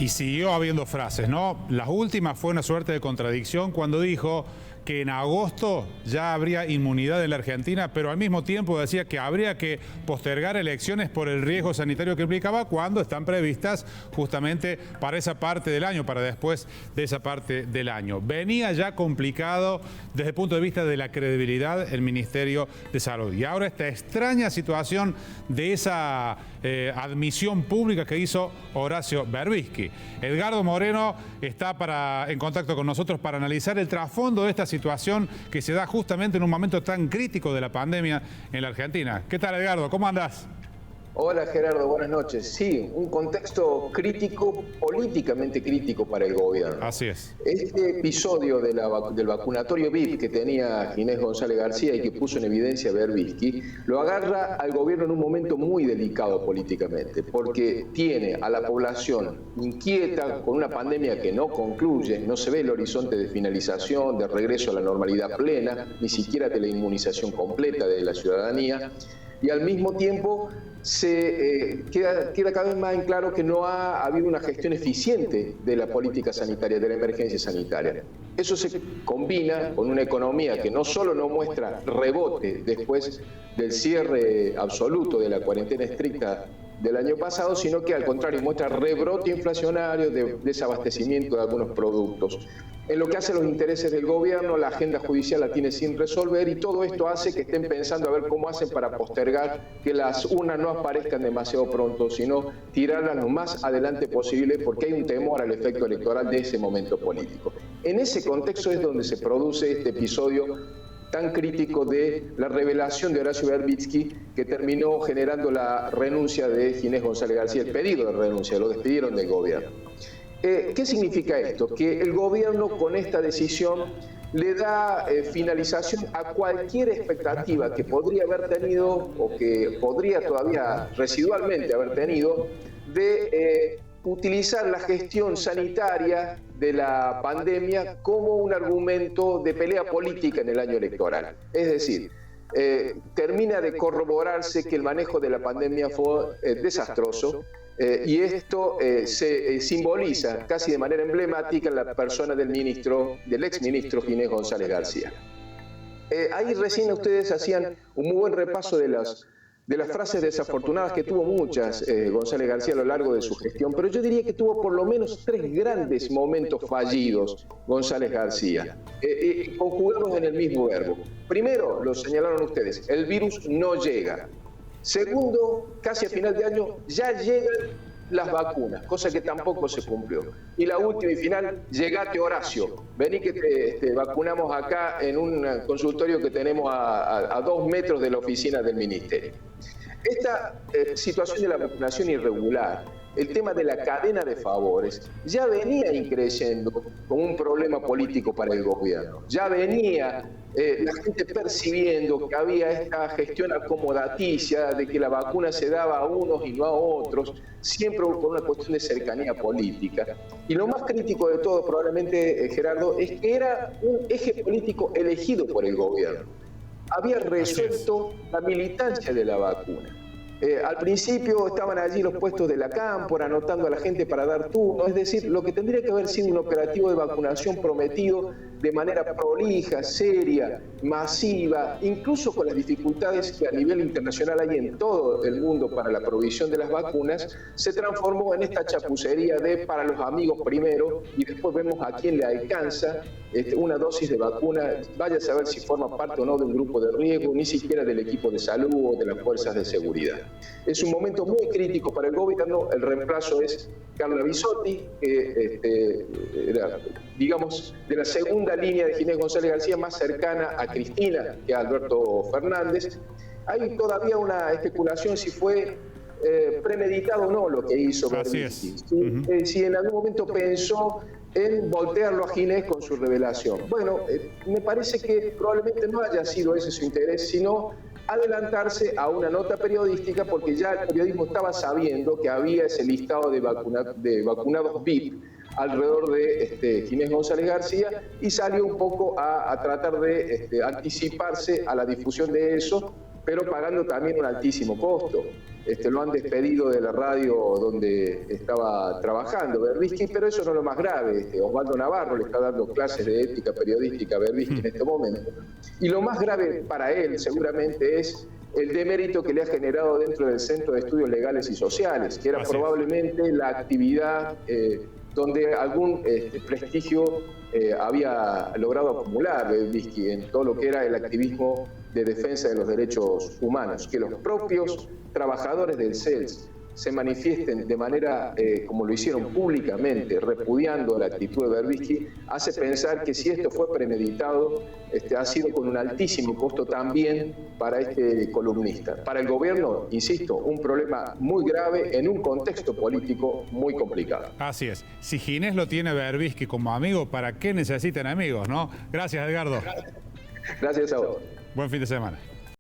Y siguió habiendo frases, ¿no? Las últimas fue una suerte de contradicción cuando dijo que en agosto ya habría inmunidad en la Argentina, pero al mismo tiempo decía que habría que postergar elecciones por el riesgo sanitario que implicaba cuando están previstas justamente para esa parte del año, para después de esa parte del año. Venía ya complicado desde el punto de vista de la credibilidad el Ministerio de Salud. Y ahora esta extraña situación de esa admisión pública que hizo Horacio Berbisky. Edgardo Moreno está en contacto con nosotros para analizar el trasfondo de esta situación que se da justamente en un momento tan crítico de la pandemia en la Argentina. ¿Qué tal, Edgardo? ¿Cómo andás? Hola Gerardo, buenas noches. Sí, un contexto crítico, políticamente crítico para el gobierno. Así es. Este episodio del vacunatorio VIP que tenía Ginés González García y que puso en evidencia Berbisky, lo agarra al gobierno en un momento muy delicado políticamente, porque tiene a la población inquieta con una pandemia que no concluye, no se ve el horizonte de finalización, de regreso a la normalidad plena, ni siquiera de la inmunización completa de la ciudadanía, y al mismo tiempo queda cada vez más en claro que no ha habido una gestión eficiente de la política sanitaria, de la emergencia sanitaria. Eso se combina con una economía que no solo no muestra rebote después del cierre absoluto de la cuarentena estricta del año pasado, sino que al contrario muestra rebrote inflacionario, de desabastecimiento de algunos productos. En lo que hace a los intereses del gobierno, la agenda judicial la tiene sin resolver y todo esto hace que estén pensando a ver cómo hacen para postergar que las urnas no aparezcan demasiado pronto, sino tirarlas lo más adelante posible porque hay un temor al efecto electoral de ese momento político. En ese contexto es donde se produce este episodio tan crítico de la revelación de Horacio Berbisky, que terminó generando la renuncia de Ginés González García, el pedido de renuncia, lo despidieron del gobierno. ¿Qué significa esto? Que el gobierno con esta decisión le da finalización a cualquier expectativa que podría haber tenido o que podría todavía residualmente haber tenido de utilizar la gestión sanitaria de la pandemia como un argumento de pelea política en el año electoral. Es decir, termina de corroborarse que el manejo de la pandemia fue desastroso, y esto se simboliza casi de manera emblemática en la persona del exministro Ginés González García. Ahí recién ustedes hacían un muy buen repaso de las frases desafortunadas, que tuvo muchas González García a lo largo de su gestión, pero yo diría que tuvo por lo menos 3 grandes momentos fallidos González García, conjugados en el mismo verbo. Primero, lo señalaron ustedes, el virus no llega. Segundo, casi a final de año ya llegan las vacunas, cosa que tampoco se cumplió. Y la última y final, llegate Horacio, vení que te vacunamos acá en un consultorio que tenemos a 2 metros de la oficina del ministerio. Esta situación de la vacunación irregular, el tema de la cadena de favores, ya venía increciendo como un problema político para el gobierno. Ya venía la gente percibiendo que había esta gestión acomodaticia de que la vacuna se daba a unos y no a otros, siempre por una cuestión de cercanía política. Y lo más crítico de todo, probablemente, Gerardo, es que era un eje político elegido por el gobierno. Había resuelto la militancia de la vacuna. Al principio estaban allí los puestos de la cámpora, anotando a la gente para dar turno, es decir, lo que tendría que haber sido un operativo de vacunación prometido de manera prolija, seria, masiva, incluso con las dificultades que a nivel internacional hay en todo el mundo para la provisión de las vacunas, se transformó en esta chapucería de para los amigos primero y después vemos a quién le alcanza una dosis de vacuna, vaya a saber si forma parte o no de un grupo de riesgo, ni siquiera del equipo de salud o de las fuerzas de seguridad. Es un momento muy crítico para el gobierno. El reemplazo es Carla Bisotti, que era, digamos, de la segunda línea de Ginés González García, más cercana a Cristina que a Alberto Fernández. Hay todavía una especulación si fue premeditado o no lo que hizo Berbisky. Si en algún momento pensó en voltearlo a Ginés con su revelación. Bueno, me parece que probablemente no haya sido ese su interés, sino adelantarse a una nota periodística, porque ya el periodismo estaba sabiendo que había ese listado de vacunados VIP alrededor de Ginés González García, y salió un poco a tratar de anticiparse a la difusión de eso, pero pagando también un altísimo costo. lo han despedido de la radio donde estaba trabajando Berbisky, pero eso no es lo más grave. Osvaldo Navarro le está dando clases de ética periodística a Berbisky en este momento. Y lo más grave para él seguramente es el demérito que le ha generado dentro del Centro de Estudios Legales y Sociales, que era probablemente la actividad donde algún prestigio había logrado acumular Berbisky en todo lo que era el activismo de defensa de los derechos humanos. Que los propios trabajadores del CELS se manifiesten de manera, como lo hicieron públicamente, repudiando la actitud de Berbisky, hace pensar que si esto fue premeditado, ha sido con un altísimo costo también para este columnista. Para el gobierno, insisto, un problema muy grave en un contexto político muy complicado. Así es. Si Ginés lo tiene Berbisky como amigo, ¿para qué necesitan amigos, no? Gracias, Edgardo. Gracias a vos. Buen fin de semana.